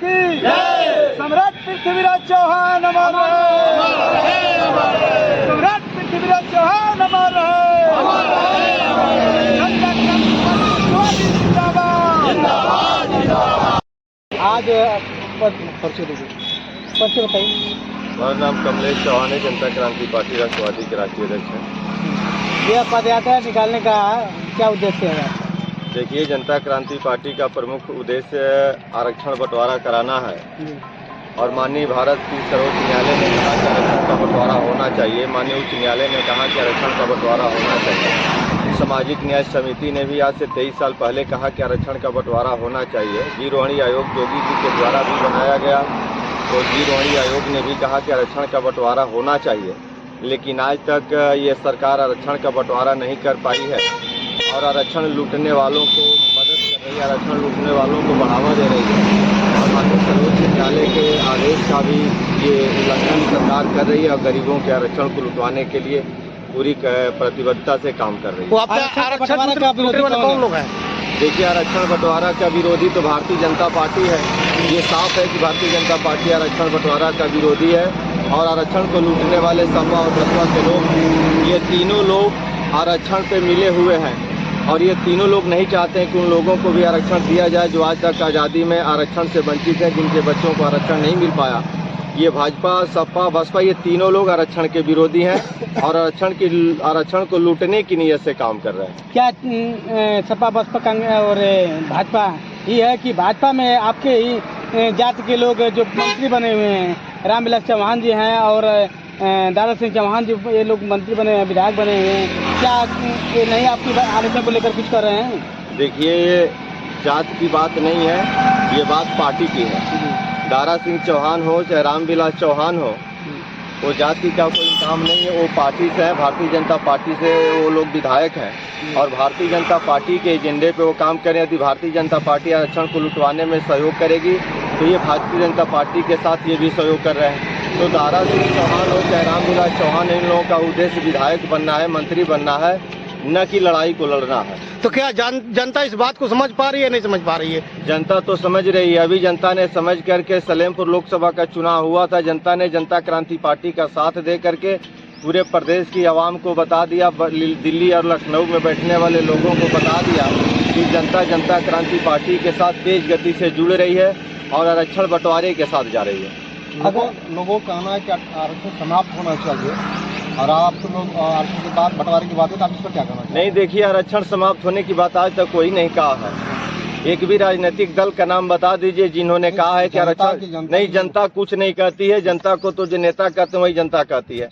की सम्राट पृथ्वीराज चौहान अमर रहे, सम्राट पृथ्वीराज चौहान अमर रहे। आज परिचय बताइए। हमारा नाम कमलेश चौहान है, जनता क्रांति पार्टी राष्ट्रवादी के राष्ट्रीय अध्यक्ष हैं। यह पद यात्रा निकालने का क्या उद्देश्य है? देखिए, जनता क्रांति पार्टी का प्रमुख उद्देश्य आरक्षण बंटवारा कराना है और माननीय भारत की सर्वोच्च न्यायालय ने कहा कि आरक्षण का बंटवारा होना चाहिए। माननीय उच्च न्यायालय ने कहा कि आरक्षण का बंटवारा होना चाहिए। सामाजिक न्याय समिति ने भी आज से 23 साल पहले कहा कि आरक्षण का बंटवारा होना चाहिए। वीरवाणी आयोग योगी जी के द्वारा भी बनाया गया, तो वीरवाणी आयोग ने भी कहा कि आरक्षण का बंटवारा होना चाहिए, लेकिन आज तक ये सरकार आरक्षण का बंटवारा नहीं कर पाई है और आरक्षण लूटने वालों को मदद कर रही है, आरक्षण लूटने वालों को बढ़ावा दे रही है और माननीय सर्वोच्च न्यायालय के आदेश का भी ये उल्लंघन सरकार कर रही है और गरीबों के आरक्षण को लुटवाने के लिए पूरी प्रतिबद्धता से काम कर रही है। आरक्षण का विरोधी कौन लोग हैं? देखिए, आरक्षण बंटवारा का विरोधी तो भारतीय जनता पार्टी है। ये साफ है कि भारतीय जनता पार्टी आरक्षण बंटवारा का विरोधी है और आरक्षण को लूटने वाले समूह और बसपा के लोग, ये तीनों लोग आरक्षण पे मिले हुए हैं और ये तीनों लोग नहीं चाहते हैं कि उन लोगों को भी आरक्षण दिया जाए जो आज तक आज़ादी में आरक्षण से वंचित हैं, जिनके बच्चों को आरक्षण नहीं मिल पाया। ये भाजपा, सपा, बसपा, ये तीनों लोग आरक्षण के विरोधी हैं और आरक्षण को लूटने की नीयत से काम कर रहे हैं। क्या सपा, बसपा, कांग्रेस और भाजपा ये है कि भाजपा में आपके ही जाति के लोग जो मंत्री बने हुए हैं, रामविलास चौहान जी हैं और दारा सिंह चौहान जी, ये लोग मंत्री बने हैं, विधायक बने हुए हैं, क्या ये नहीं आपकी आरक्षण को लेकर कुछ कर रहे हैं? देखिए, ये जात की बात नहीं है, ये बात पार्टी की है। दारा सिंह चौहान हो चाहे रामविलास चौहान हो, वो जाति का कोई काम नहीं है, वो पार्टी से है, भारतीय जनता पार्टी से वो लोग विधायक हैं और भारतीय जनता पार्टी के एजेंडे पे वो काम करें। यदि भारतीय जनता पार्टी आरक्षण को लुटवाने में सहयोग करेगी तो ये भारतीय जनता पार्टी के साथ ये भी सहयोग कर रहे हैं। तो दारा सिंह चौहान हो चाहे रामविलास चौहान, इन लोगों का उद्देश्य विधायक बनना है, मंत्री बनना है, न कि लड़ाई को लड़ना है। तो क्या जनता इस बात को समझ पा रही है, नहीं समझ पा रही है? जनता तो समझ रही है। अभी जनता ने समझ करके, सलेमपुर लोकसभा का चुनाव हुआ था, जनता ने जनता क्रांति पार्टी का साथ दे करके पूरे प्रदेश की आवाम को बता दिया, दिल्ली और लखनऊ में बैठने वाले लोगों को बता दिया कि जनता क्रांति पार्टी के साथ तेज गति से जुड़ रही है और आरक्षण बंटवारे के साथ जा रही है। लोगों का कहना है कि आरक्षण समाप्त होना चाहिए और आप लोग आरक्षण के बाद बंटवारे की बात है, तो आप इस पर क्या कहना चाहिए? नहीं, देखिए, आरक्षण समाप्त होने की बात आज तक कोई नहीं कहा है। एक भी राजनीतिक दल का नाम बता दीजिए जिन्होंने कहा है कि आरक्षण नहीं। जनता कुछ नहीं कहती है, जनता को तो जो नेता कहते हैं वही जनता कहती है।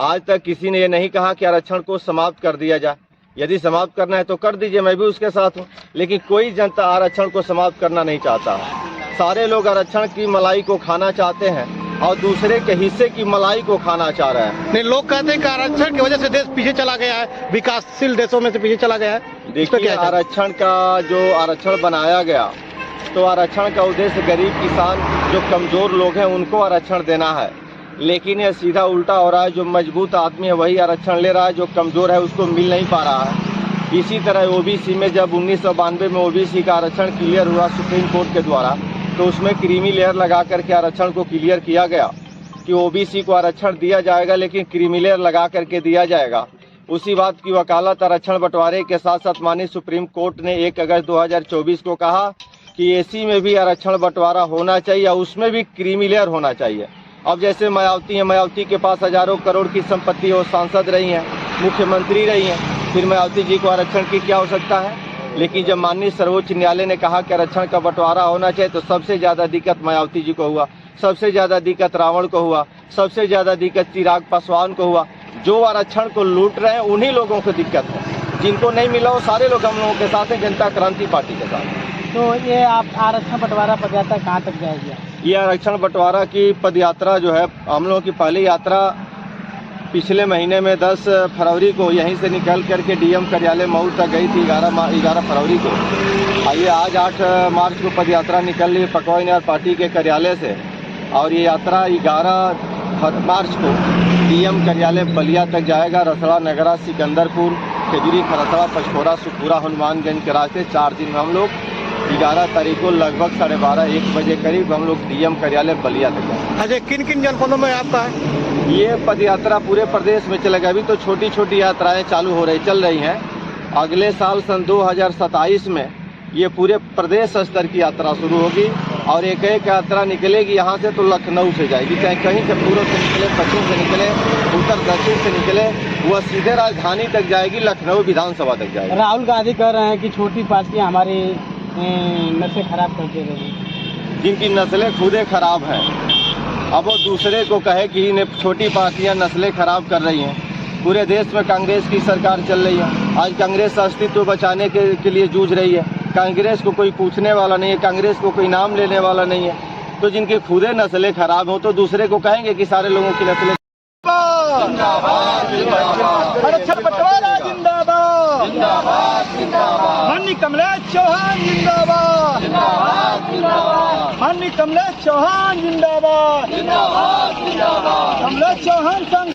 आज तक किसी ने ये नहीं कहा कि आरक्षण को समाप्त कर दिया जाए। यदि समाप्त करना है तो कर दीजिए, मैं भी उसके साथ हूँ, लेकिन कोई जनता आरक्षण को समाप्त करना नहीं चाहता है। सारे लोग आरक्षण की मलाई को खाना चाहते हैं और दूसरे के हिस्से की मलाई को खाना चाह रहे हैं। नहीं, लोग कहते हैं कि आरक्षण की वजह से देश पीछे चला गया है, विकासशील देशों में से पीछे चला गया है। देखिए, आरक्षण का जो आरक्षण बनाया गया, तो आरक्षण का उद्देश्य गरीब किसान जो कमजोर लोग हैं उनको आरक्षण देना है, लेकिन यह सीधा उल्टा हो रहा है। जो मजबूत आदमी है वही आरक्षण ले रहा है, जो कमजोर है उसको मिल नहीं पा रहा है। इसी तरह ओबीसी में जब 1992 में ओबीसी का आरक्षण क्लियर हुआ सुप्रीम कोर्ट के द्वारा, तो उसमें क्रीमी लेयर लगा करके आरक्षण को क्लियर किया गया कि ओबीसी को आरक्षण दिया जाएगा, लेकिन क्रीमी लेयर लगा करके दिया जाएगा। उसी बात की वकालत आरक्षण बंटवारे के साथ साथ माननीय सुप्रीम कोर्ट ने 1 अगस्त 2024 को कहा कि एसी में भी आरक्षण बंटवारा होना चाहिए, उसमें भी क्रीमी लेयर होना चाहिए। अब जैसे मायावती है, मायावती के पास हजारों करोड़ की संपत्ति, वो सांसद रही हैं, मुख्यमंत्री रही हैं, फिर मायावती जी को आरक्षण की क्या आवश्यकता है? लेकिन जब माननीय सर्वोच्च न्यायालय ने कहा कि आरक्षण का बंटवारा होना चाहिए, तो सबसे ज्यादा दिक्कत मायावती जी को हुआ, सबसे ज्यादा दिक्कत रावण को हुआ, सबसे ज्यादा दिक्कत चिराग पासवान को हुआ। जो आरक्षण को लूट रहे हैं उन्हीं लोगों को दिक्कत है, जिनको नहीं मिला वो सारे लोग हम लोगों के साथ हैं, जनता क्रांति पार्टी के साथ। तो ये आप आरक्षण बंटवारा पदयात्रा कहाँ तक जाएगी? ये आरक्षण बंटवारा की पदयात्रा जो है, हम लोगों की पहली यात्रा पिछले महीने में 10 फरवरी को यहीं से निकल करके डीएम कार्यालय मऊ तक गई थी, 11 फरवरी को। आइए, आज 8 मार्च को पदयात्रा निकल रही है पकवाइनार पार्टी के कार्यालय से, और ये यात्रा 11 मार्च को डीएम कार्यालय बलिया तक जाएगा। रसड़ा, नगरा, सिकंदरपुर, खजूरी, खरसड़ा, पचकोरा, सुखपुरा, हनुमानगंज के रास्ते 4 दिन में हम लोग 11 तारीख को लगभग 12:30-1 बजे करीब हम लोग डीएम कार्यालय बलिया तक गए। अच्छा, किन किन जनपदों में आपका है? ये पद यात्रा पूरे प्रदेश में चलेगा। अभी तो छोटी छोटी यात्राएं चालू हो रही चल रही हैं। अगले साल सन 2027 में ये पूरे प्रदेश स्तर की यात्रा शुरू होगी और एक एक यात्रा निकलेगी यहाँ से तो लखनऊ से जाएगी, चाहे कहीं से पूर्व से निकले, पश्चिम से निकले, उत्तर दक्षिण से निकले, वह सीधे राजधानी तक जाएगी, लखनऊ विधानसभा तक जाएगी। राहुल गांधी कह रहे हैं कि छोटी पार्टियां हमारी नसें खराब करते रही। जिनकी नस्लें खुदे खराब हैं, अब वो दूसरे को कहे कि इन्हें छोटी पार्टियां नस्लें खराब कर रही हैं। पूरे देश में कांग्रेस की सरकार चल रही है। आज कांग्रेस अस्तित्व बचाने के लिए जूझ रही है। कांग्रेस को कोई पूछने वाला नहीं है, कांग्रेस को कोई नाम लेने वाला नहीं है। तो जिनकी खुदे नस्लें खराब हो तो दूसरे को कहेंगे कि सारे लोगों की नस्लें आरक्षण बंटवारा जिंदाबाद, माननीय कमलेश चौहान जिंदाबाद, माननीय कमलेश चौहान जिंदाबाद, कमलेश चौहान संघ